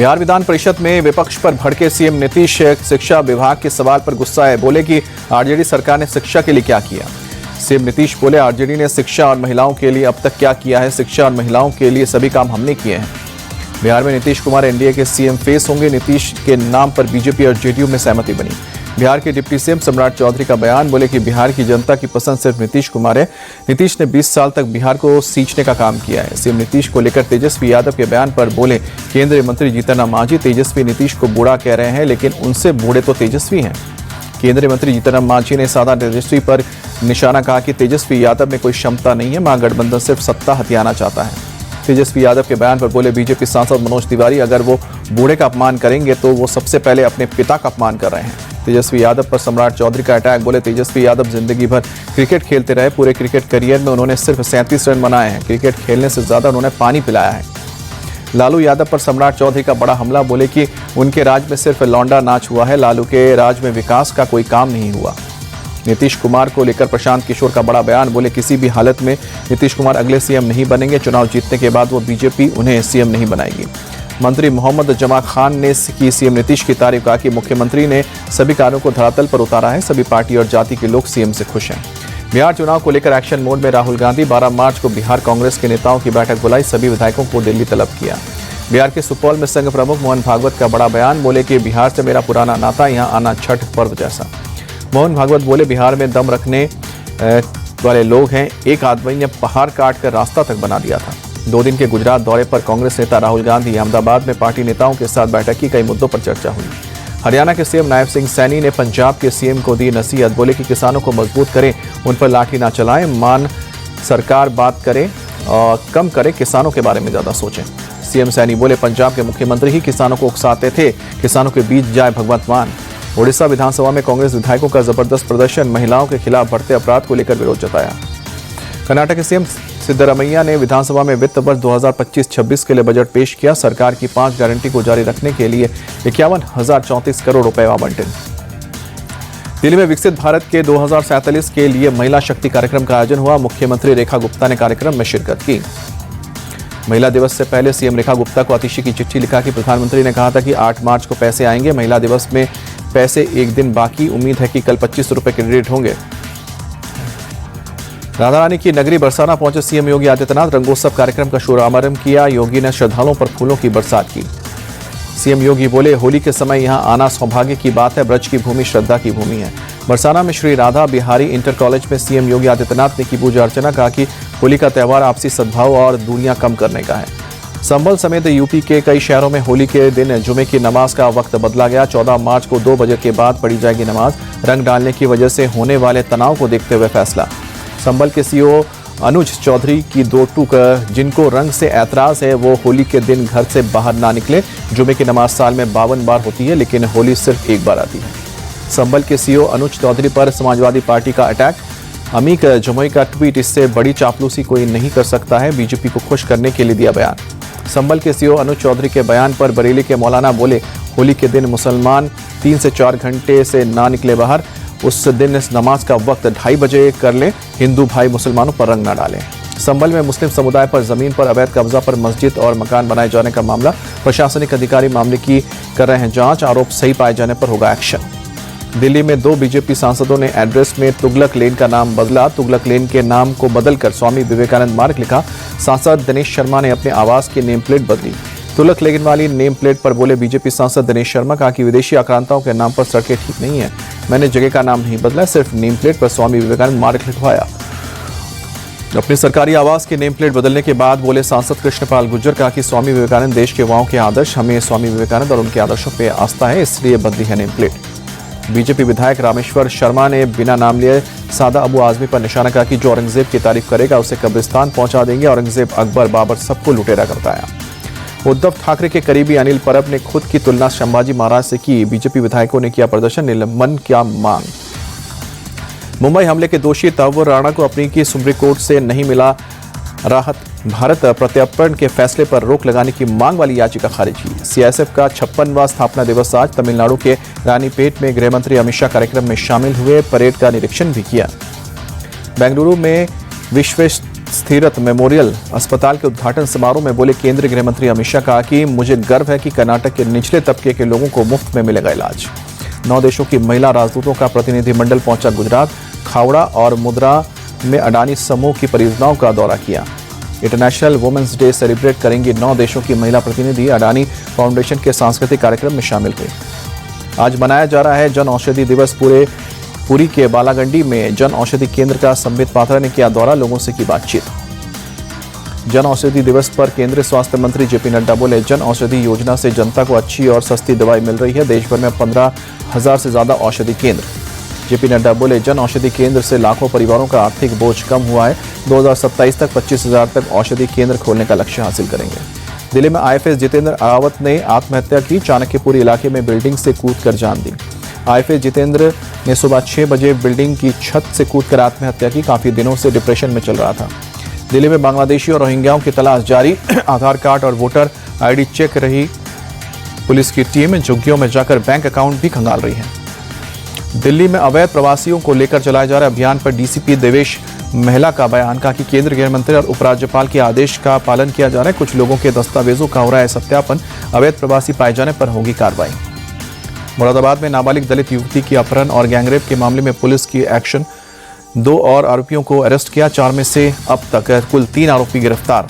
बिहार विधान परिषद में विपक्ष पर भड़के सीएम नीतीश। शिक्षा विभाग के सवाल पर गुस्सा है, बोले कि आरजेडी सरकार ने शिक्षा के लिए क्या किया। सीएम नीतीश बोले, आरजेडी ने शिक्षा और महिलाओं के लिए अब तक क्या किया है। शिक्षा और महिलाओं के लिए सभी काम हमने किए हैं। बिहार में नीतीश कुमार एनडीए के सीएम फेस होंगे। नीतीश के नाम पर बीजेपी और जेडीयू में सहमति बनी। बिहार के डिप्टी सीएम सम्राट चौधरी का बयान, बोले कि बिहार की जनता की पसंद सिर्फ नीतीश कुमार है। नीतीश ने 20 साल तक बिहार को सींचने का काम किया है। सीएम नीतीश को लेकर तेजस्वी यादव के बयान पर बोले, केंद्रीय मंत्री जीतन राम मांझी तेजस्वी नीतीश को बूढ़ा कह रहे हैं, लेकिन उनसे बूढ़े तो तेजस्वी हैं। केंद्रीय मंत्री जीतन राम मांझी ने साधा तेजस्वी पर निशाना, कहा कि तेजस्वी यादव में कोई क्षमता नहीं है, महागठबंधन सिर्फ सत्ता हथियाना चाहता है। तेजस्वी यादव के बयान पर बोले बीजेपी सांसद मनोज तिवारी, अगर वो बूढ़े का अपमान करेंगे तो वो सबसे पहले अपने पिता का अपमान कर रहे हैं। तेजस्वी यादव पर सम्राट चौधरी का अटैक, बोले तेजस्वी यादव जिंदगी भर क्रिकेट खेलते रहे। पूरे क्रिकेट करियर में उन्होंने सिर्फ 37 रन बनाए हैं। क्रिकेट खेलने से ज्यादा उन्होंने पानी पिलाया है। लालू यादव पर सम्राट चौधरी का बड़ा हमला, बोले कि उनके राज में सिर्फ लौंडा नाच हुआ है, लालू के राज में विकास का कोई काम नहीं हुआ। नीतीश कुमार को लेकर प्रशांत किशोर का बड़ा बयान, बोले किसी भी हालत में नीतीश कुमार अगले सीएम नहीं बनेंगे। चुनाव जीतने के बाद वो बीजेपी उन्हें सीएम नहीं बनाएगी। मंत्री मोहम्मद जमा खान ने की सीएम नीतीश की तारीफ, कहा कि मुख्यमंत्री ने सभी कार्यों को धरातल पर उतारा है। सभी पार्टी और जाति के लोग सीएम से खुश हैं। बिहार चुनाव को लेकर एक्शन मोड में राहुल गांधी। 12 मार्च को बिहार कांग्रेस के नेताओं की बैठक बुलाई, सभी विधायकों को दिल्ली तलब किया। बिहार के सुपौल में संघ प्रमुख मोहन भागवत का बड़ा बयान, बोले कि बिहार से मेरा पुराना नाता, यहाँ आना छठ पर्व जैसा। मोहन भागवत बोले, बिहार में दम रखने वाले लोग हैं। एक आदमी ने पहाड़ काट कर रास्ता तक बना दिया था। 2 दिन के गुजरात दौरे पर कांग्रेस नेता राहुल गांधी अहमदाबाद में पार्टी नेताओं के साथ बैठक की। कई मुद्दों पर चर्चा हुई। हरियाणा के सीएम नायब सिंह सैनी ने पंजाब के सीएम को दी नसीहत, बोले कि किसानों को मजबूत करें, उन पर लाठी ना चलाएं। मान सरकार बात करे और कम करे, किसानों के बारे में ज्यादा सोचें। सीएम सैनी बोले, पंजाब के मुख्यमंत्री ही किसानों को उकसाते थे, किसानों के बीच जाए भगवंत मान। ओडिशा विधानसभा में कांग्रेस विधायकों का जबरदस्त प्रदर्शन, महिलाओं के खिलाफ बढ़ते अपराध को लेकर विरोध जताया। कर्नाटक के सीएम सिद्धरामैया ने विधानसभा में वित्त वर्ष 2025-26 के लिए बजट पेश किया। सरकार की 5 गारंटी को जारी रखने के लिए 51,034 करोड़ रुपए आवंटन। दिल्ली में विकसित भारत के 2047 के लिए महिला शक्ति कार्यक्रम का आयोजन हुआ। मुख्यमंत्री रेखा गुप्ता ने कार्यक्रम में शिरकत की। महिला दिवस से पहले सीएम रेखा गुप्ता को आतिशी की चिट्ठी लिखा कि प्रधानमंत्री ने कहा था कि 8 मार्च को पैसे आएंगे। महिला दिवस में पैसे एक दिन बाकी, उम्मीद है कि कल 2500 रुपए क्रेडिट होंगे। राधा रानी की नगरी बरसाना पहुंचे सीएम योगी आदित्यनाथ। रंगोत्सव कार्यक्रम का शुभारंभ किया। योगी ने श्रद्धालुओं पर फूलों की बरसात की। सीएम योगी बोले, होली के समय यहां आना सौभाग्य की बात है। ब्रज की भूमि श्रद्धा की भूमि है। बरसाना में श्री राधा बिहारी इंटर कॉलेज में सीएम योगी आदित्यनाथ ने की पूजा अर्चना, कहा कि होली का त्यौहार आपसी सद्भाव और दूरियां कम करने का है। संभल समेत यूपी के कई शहरों में होली के दिन जुमे की नमाज का वक्त बदला गया। 14 मार्च को 2 बजे के बाद पढ़ी जाएगी नमाज। रंग डालने की वजह से होने वाले तनाव को देखते हुए फैसला। संभल के सीओ अनुज चौधरी की 2 टूक, जिनको रंग से ऐतराज है वो होली के दिन घर से बाहर ना निकले। जुमे की नमाज साल में 52 बार होती है, लेकिन होली सिर्फ एक बार आती है। संभल के सीओ अनुज चौधरी पर समाजवादी पार्टी का अटैक। अमीक जमुई का ट्वीट, इससे बड़ी चापलूसी कोई नहीं कर सकता है। बीजेपी को खुश करने के लिए दिया बयान। संभल के सीओ अनुज चौधरी के बयान पर बरेली के मौलाना बोले, होली के दिन मुसलमान 3 से 4 घंटे से ना निकले बाहर। उस दिन इस नमाज का वक्त 2:30 बजे कर लें। हिंदू भाई मुसलमानों पर रंग न डालें। संभल में मुस्लिम समुदाय पर जमीन पर अवैध कब्जा पर मस्जिद और मकान बनाए जाने का मामला। प्रशासनिक अधिकारी मामले की कर रहे हैं जांच। आरोप सही पाए जाने पर होगा एक्शन। दिल्ली में 2 बीजेपी सांसदों ने एड्रेस में तुगलक लेन का नाम बदला। तुगलक लेन के नाम को बदलकर स्वामी विवेकानंद मार्ग लिखा। सांसद दिनेश शर्मा ने अपने आवास की नेम प्लेट बदली। तुगलक लेन वाली नेम प्लेट पर बोले बीजेपी सांसद दिनेश शर्मा, कहा कि विदेशी आक्रांताओं के नाम पर सड़कें ठीक नहीं है। मैंने जगह का नाम नहीं बदला, सिर्फ नेम प्लेट पर स्वामी विवेकानंद मार्ग लिखवाया। अपने सरकारी आवास की नेम प्लेट बदलने के बाद बोले सांसद कृष्णपाल गुर्जर, कहा कि स्वामी विवेकानंद देश के युवाओं के आदर्श, हमें स्वामी विवेकानंद और उनके आदर्शों पर आस्था है, इसलिए बदली है नेम प्लेट। बीजेपी विधायक रामेश्वर शर्मा ने बिना नाम लिए सादा अबू आजमी पर निशाना, कहा कि जो औरंगजेब की तारीफ करेगा उसे कब्रिस्तान पहुंचा देंगे। औरंगजेब, अकबर, बाबर सबको लुटेरा करता है। उद्धव ठाकरे के करीबी अनिल परब ने खुद की तुलना संभाजी महाराज से की। बीजेपी विधायकों ने किया प्रदर्शन, निलंबन क्या मांग। मुंबई हमले के दोषी तहव्वुर राणा को अपनी की सुप्रीम कोर्ट से नहीं मिला राहत। भारत प्रत्यर्पण के फैसले पर रोक लगाने की मांग वाली याचिका खारिज की। सीआईएसएफ का 56वां स्थापना दिवस आज। तमिलनाडु के रानीपेट में गृह मंत्री अमित शाह कार्यक्रम में शामिल हुए। परेड का निरीक्षण भी किया। बेंगलुरु में विश्व स्थिरत मेमोरियल अस्पताल के उद्घाटन समारोह में बोले केंद्रीय गृह मंत्री अमित शाह। कहा कि मुझे गर्व है कि कर्नाटक के निचले तबके के लोगों को मुफ्त में मिलेगा इलाज। 9 देशों की महिला राजदूतों का प्रतिनिधिमंडल पहुंचा गुजरात। खावड़ा और मुद्रा में अडानी समूह की परियोजनाओं का दौरा किया। इंटरनेशनल वुमेन्स डे सेलिब्रेट करेंगी 9 देशों की महिला प्रतिनिधि। अडानी फाउंडेशन के सांस्कृतिक कार्यक्रम में शामिल हुए। आज मनाया जा रहा है जन औषधि दिवस। पुरी के बालागंडी में जन औषधि केंद्र का संबित पात्रा ने किया दौरा, लोगों से की बातचीत। जन औषधि दिवस पर केंद्रीय स्वास्थ्य मंत्री जेपी नड्डा बोले जन औषधि योजना से जनता को अच्छी और सस्ती दवाई मिल रही है। देश भर में 15,000 से ज्यादा औषधि केंद्र। जेपी नड्डा बोले जन औषधि केंद्र से लाखों परिवारों का आर्थिक बोझ कम हुआ है। 2027 तक 25,000 तक औषधि केंद्र खोलने का लक्ष्य हासिल करेंगे। दिल्ली में आईएफएस जितेंद्र अरावत ने आत्महत्या की। चाणक्यपुर इलाके में बिल्डिंग से कूदकर जान दी। आईएफएस जितेंद्र ने सुबह 6 बजे बिल्डिंग की छत से कूदकर आत्महत्या की। काफी दिनों से डिप्रेशन में चल रहा था। दिल्ली में बांग्लादेशी और रोहिंग्याओं की तलाश जारी। आधार कार्ड और वोटर आईडी चेक रही पुलिस की टीम। झुग्गियों में जाकर बैंक अकाउंट भी खंगाल रही है। दिल्ली में अवैध प्रवासियों को लेकर चलाए जा रहे अभियान पर डीसीपी देवेश महिला का बयान। कहा कि केंद्रीय गृह मंत्री और उपराज्यपाल के आदेश का पालन किया जा रहा है। कुछ लोगों के दस्तावेजों का हो रहा है सत्यापन। अवैध प्रवासी पाए जाने पर होगी कार्रवाई। मुरादाबाद में नाबालिग दलित युवती की अपहरण और गैंगरेप के मामले में पुलिस की एक्शन। 2 और आरोपियों को अरेस्ट किया। 4 में से अब तक कुल 3 आरोपी गिरफ्तार।